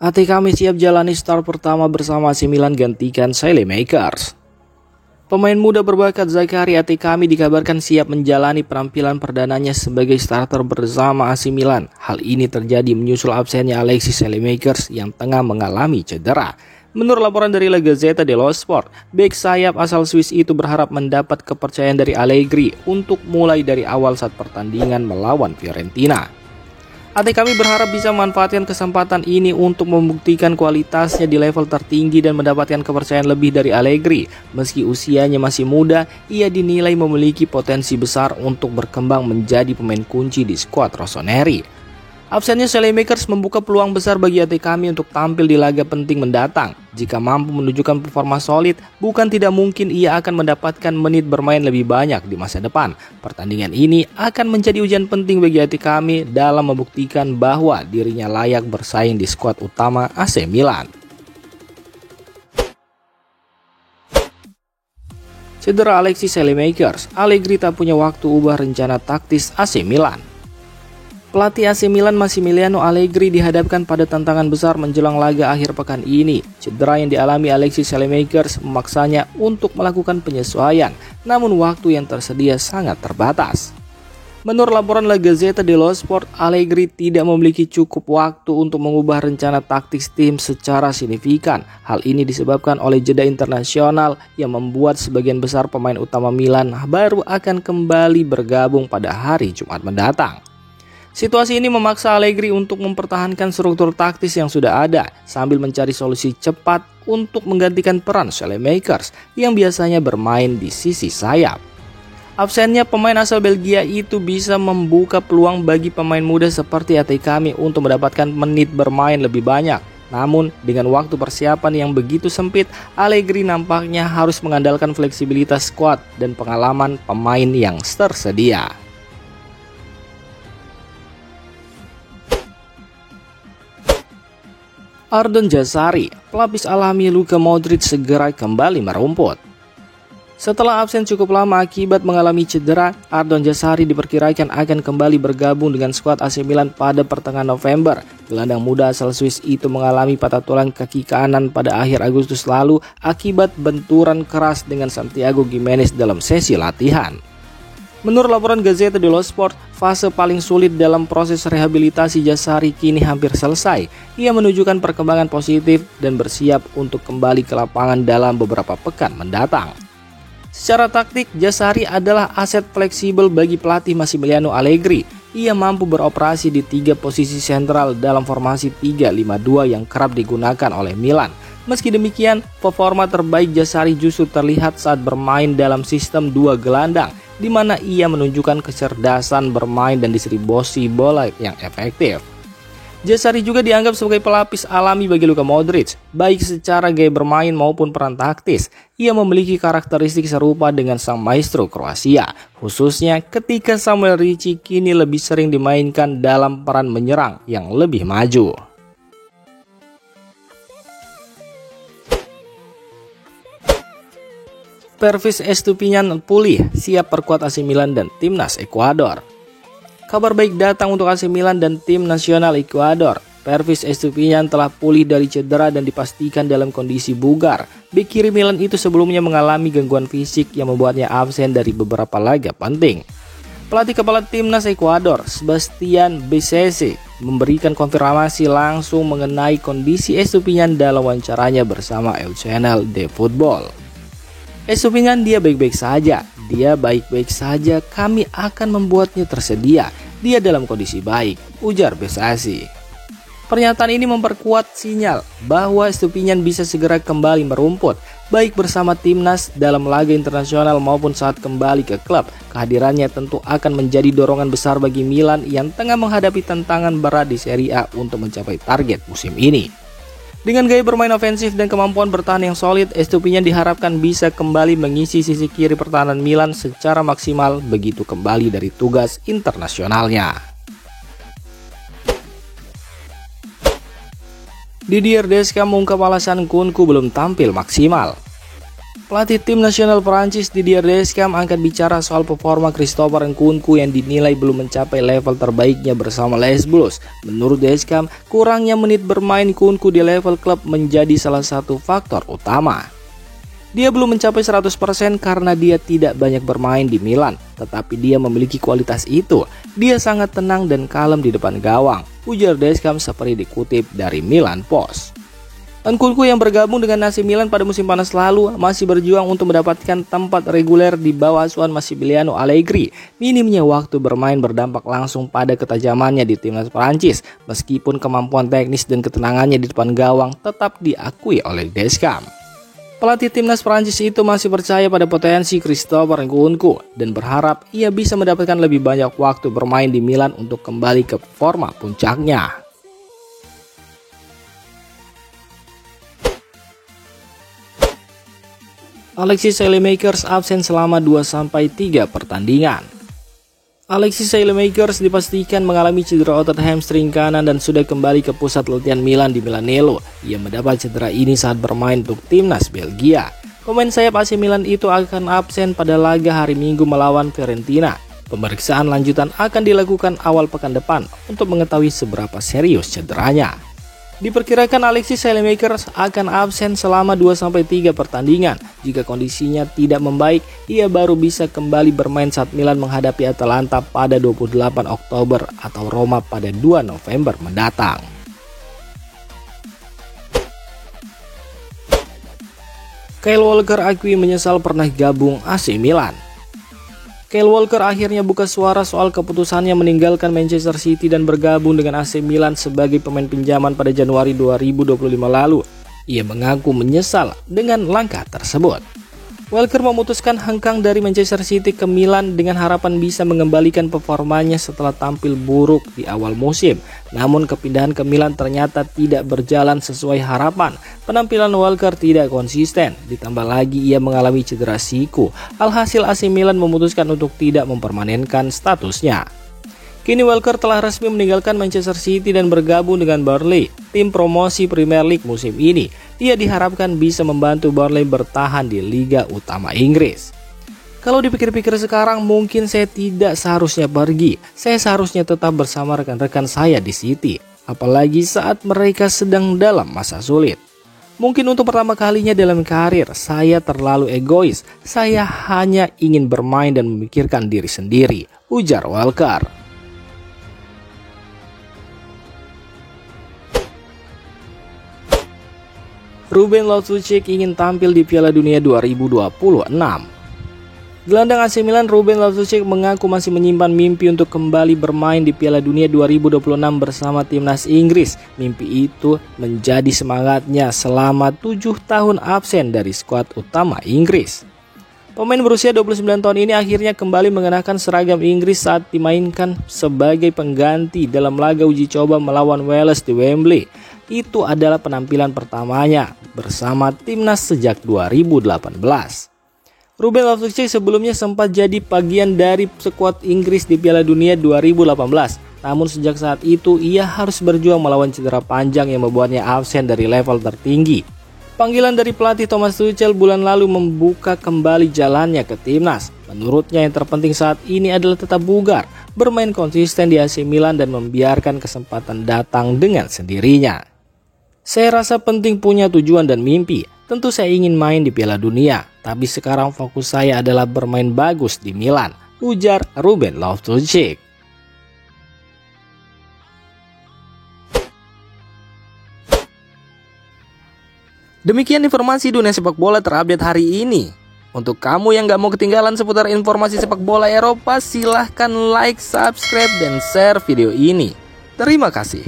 Ati kami siap jalani start pertama bersama AC Milan gantikan Saelemaekers. Pemain muda berbakat Zakari Ati kami dikabarkan siap menjalani penampilan perdananya sebagai starter bersama AC Milan. Hal ini terjadi menyusul absennya Alexis Saelemaekers yang tengah mengalami cedera. Menurut laporan dari La Gazzetta dello Sport, bek sayap asal Swiss itu berharap mendapat kepercayaan dari Allegri untuk mulai dari awal saat pertandingan melawan Fiorentina. Ati kami berharap bisa memanfaatkan kesempatan ini untuk membuktikan kualitasnya di level tertinggi dan mendapatkan kepercayaan lebih dari Allegri. Meski usianya masih muda, ia dinilai memiliki potensi besar untuk berkembang menjadi pemain kunci di skuad rossoneri. Absennya Saelemaekers membuka peluang besar bagi Ati kami untuk tampil di laga penting mendatang. Jika mampu menunjukkan performa solid, bukan tidak mungkin ia akan mendapatkan menit bermain lebih banyak di masa depan. Pertandingan ini akan menjadi ujian penting bagi Ati kami dalam membuktikan bahwa dirinya layak bersaing di skuad utama AC Milan. Cedera Alexis Saelemaekers, Allegri tak punya waktu ubah rencana taktis AC Milan. Pelatih AC Milan Massimiliano Allegri dihadapkan pada tantangan besar menjelang laga akhir pekan ini. Cedera yang dialami Alexis Saelemaekers memaksanya untuk melakukan penyesuaian, namun waktu yang tersedia sangat terbatas. Menurut laporan La Gazzetta dello Sport, Allegri tidak memiliki cukup waktu untuk mengubah rencana taktis tim secara signifikan. Hal ini disebabkan oleh jeda internasional yang membuat sebagian besar pemain utama Milan baru akan kembali bergabung pada hari Jumat mendatang. Situasi ini memaksa Allegri untuk mempertahankan struktur taktis yang sudah ada sambil mencari solusi cepat untuk menggantikan peran Saelemaekers yang biasanya bermain di sisi sayap. Absennya pemain asal Belgia itu bisa membuka peluang bagi pemain muda seperti Ati kami untuk mendapatkan menit bermain lebih banyak. Namun dengan waktu persiapan yang begitu sempit, Allegri nampaknya harus mengandalkan fleksibilitas skuad dan pengalaman pemain yang tersedia. Ardon Jazari, pelapis alami Luka Modric segera kembali merumput. Setelah absen cukup lama akibat mengalami cedera, Ardon Jazari diperkirakan akan kembali bergabung dengan skuad AC Milan pada pertengahan November. Gelandang muda asal Swiss itu mengalami patah tulang kaki kanan pada akhir Agustus lalu akibat benturan keras dengan Santiago Gimenez dalam sesi latihan. Menurut laporan Gazzetta dello Sport, fase paling sulit dalam proses rehabilitasi Jazari kini hampir selesai. Ia menunjukkan perkembangan positif dan bersiap untuk kembali ke lapangan dalam beberapa pekan mendatang. Secara taktik, Jazari adalah aset fleksibel bagi pelatih Massimiliano Allegri. Ia mampu beroperasi di 3 posisi sentral dalam formasi 3-5-2 yang kerap digunakan oleh Milan. Meski demikian, performa terbaik Jazari justru terlihat saat bermain dalam sistem 2 gelandang, di mana ia menunjukkan kecerdasan bermain dan distribusi bola yang efektif. Jazari juga dianggap sebagai pelapis alami bagi Luka Modric, baik secara gaya bermain maupun peran taktis. Ia memiliki karakteristik serupa dengan sang maestro Kroasia, khususnya ketika Samuel Ricci kini lebih sering dimainkan dalam peran menyerang yang lebih maju. Pervis Estupiñán pulih, siap perkuat AC Milan dan timnas Ekuador. Kabar baik datang untuk AC Milan dan tim nasional Ekuador. Pervis Estupiñán telah pulih dari cedera dan dipastikan dalam kondisi bugar. Bek kiri Milan itu sebelumnya mengalami gangguan fisik yang membuatnya absen dari beberapa laga penting. Pelatih kepala timnas Ekuador, Sebastian Beccesi, memberikan konfirmasi langsung mengenai kondisi Estupiñán dalam wawancaranya bersama El Channel de Football. Estupiñán dia baik-baik saja, kami akan membuatnya tersedia, dia dalam kondisi baik, ujar Beccesi. Pernyataan ini memperkuat sinyal bahwa Estupiñán bisa segera kembali merumput, baik bersama timnas dalam laga internasional maupun saat kembali ke klub. Kehadirannya tentu akan menjadi dorongan besar bagi Milan yang tengah menghadapi tantangan berat di Serie A untuk mencapai target musim ini. Dengan gaya bermain ofensif dan kemampuan bertahan yang solid, Estupiñán diharapkan bisa kembali mengisi sisi kiri pertahanan Milan secara maksimal begitu kembali dari tugas internasionalnya. Didier Deschamps mengungkap alasan Kunku belum tampil maksimal. Pelatih tim nasional Prancis Didier Deschamps angkat bicara soal performa Christopher Nkunku yang dinilai belum mencapai level terbaiknya bersama Les Blues. Menurut Deschamps, kurangnya menit bermain Nkunku di level klub menjadi salah satu faktor utama. Dia belum mencapai 100% karena dia tidak banyak bermain di Milan, tetapi dia memiliki kualitas itu. Dia sangat tenang dan kalem di depan gawang, ujar Deschamps seperti dikutip dari Milan Post. Nkunku yang bergabung dengan AC Milan pada musim panas lalu masih berjuang untuk mendapatkan tempat reguler di bawah asuhan Massimiliano Allegri. Minimnya waktu bermain berdampak langsung pada ketajamannya di timnas Prancis, meskipun kemampuan teknis dan ketenangannya di depan gawang tetap diakui oleh Deschamps. Pelatih timnas Prancis itu masih percaya pada potensi Christopher Nkunku dan berharap ia bisa mendapatkan lebih banyak waktu bermain di Milan untuk kembali ke forma puncaknya. Alexis Saelemaekers absen selama 2-3 pertandingan. Alexis Saelemaekers dipastikan mengalami cedera otot hamstring kanan dan sudah kembali ke pusat latihan Milan di Milanello. Ia mendapat cedera ini saat bermain untuk timnas Belgia. Pemain sayap AC Milan itu akan absen pada laga hari Minggu melawan Fiorentina. Pemeriksaan lanjutan akan dilakukan awal pekan depan untuk mengetahui seberapa serius cederanya. Diperkirakan Alexis Saelemaekers akan absen selama 2-3 pertandingan. Jika kondisinya tidak membaik, ia baru bisa kembali bermain saat Milan menghadapi Atalanta pada 28 Oktober atau Roma pada 2 November mendatang. Kyle Walker akui menyesal pernah gabung AC Milan. Kyle Walker akhirnya buka suara soal keputusannya meninggalkan Manchester City dan bergabung dengan AC Milan sebagai pemain pinjaman pada Januari 2025 lalu. Ia mengaku menyesal dengan langkah tersebut. Walker memutuskan hengkang dari Manchester City ke Milan dengan harapan bisa mengembalikan performanya setelah tampil buruk di awal musim. Namun kepindahan ke Milan ternyata tidak berjalan sesuai harapan. Penampilan Walker tidak konsisten, ditambah lagi ia mengalami cedera siku. Alhasil AC Milan memutuskan untuk tidak mempermanenkan statusnya. Kini Walker telah resmi meninggalkan Manchester City dan bergabung dengan Burnley, tim promosi Premier League musim ini. Ia diharapkan bisa membantu Burnley bertahan di Liga Utama Inggris. Kalau dipikir-pikir sekarang, mungkin saya tidak seharusnya pergi. Saya seharusnya tetap bersama rekan-rekan saya di City, apalagi saat mereka sedang dalam masa sulit. Mungkin untuk pertama kalinya dalam karir, saya terlalu egois. Saya hanya ingin bermain dan memikirkan diri sendiri, ujar Walker. Ruben Loftus-Cheek ingin tampil di Piala Dunia 2026. Gelandang AC Milan Ruben Loftus-Cheek mengaku masih menyimpan mimpi untuk kembali bermain di Piala Dunia 2026 bersama timnas Inggris. Mimpi itu menjadi semangatnya selama 7 tahun absen dari skuad utama Inggris. Pemain berusia 29 tahun ini akhirnya kembali mengenakan seragam Inggris saat dimainkan sebagai pengganti dalam laga uji coba melawan Wales di Wembley. Itu adalah penampilan pertamanya bersama timnas sejak 2018. Ruben Loftus-Cheek sebelumnya sempat jadi bagian dari skuad Inggris di Piala Dunia 2018. Namun sejak saat itu ia harus berjuang melawan cedera panjang yang membuatnya absen dari level tertinggi. Panggilan dari pelatih Thomas Tuchel bulan lalu membuka kembali jalannya ke timnas. Menurutnya yang terpenting saat ini adalah tetap bugar, bermain konsisten di AC Milan dan membiarkan kesempatan datang dengan sendirinya. Saya rasa penting punya tujuan dan mimpi. Tentu saya ingin main di Piala Dunia, tapi sekarang fokus saya adalah bermain bagus di Milan, ujar Ruben Loftus-Cheek. Demikian informasi dunia sepak bola terupdate hari ini. Untuk kamu yang gak mau ketinggalan seputar informasi sepak bola Eropa, silahkan like, subscribe, dan share video ini. Terima kasih.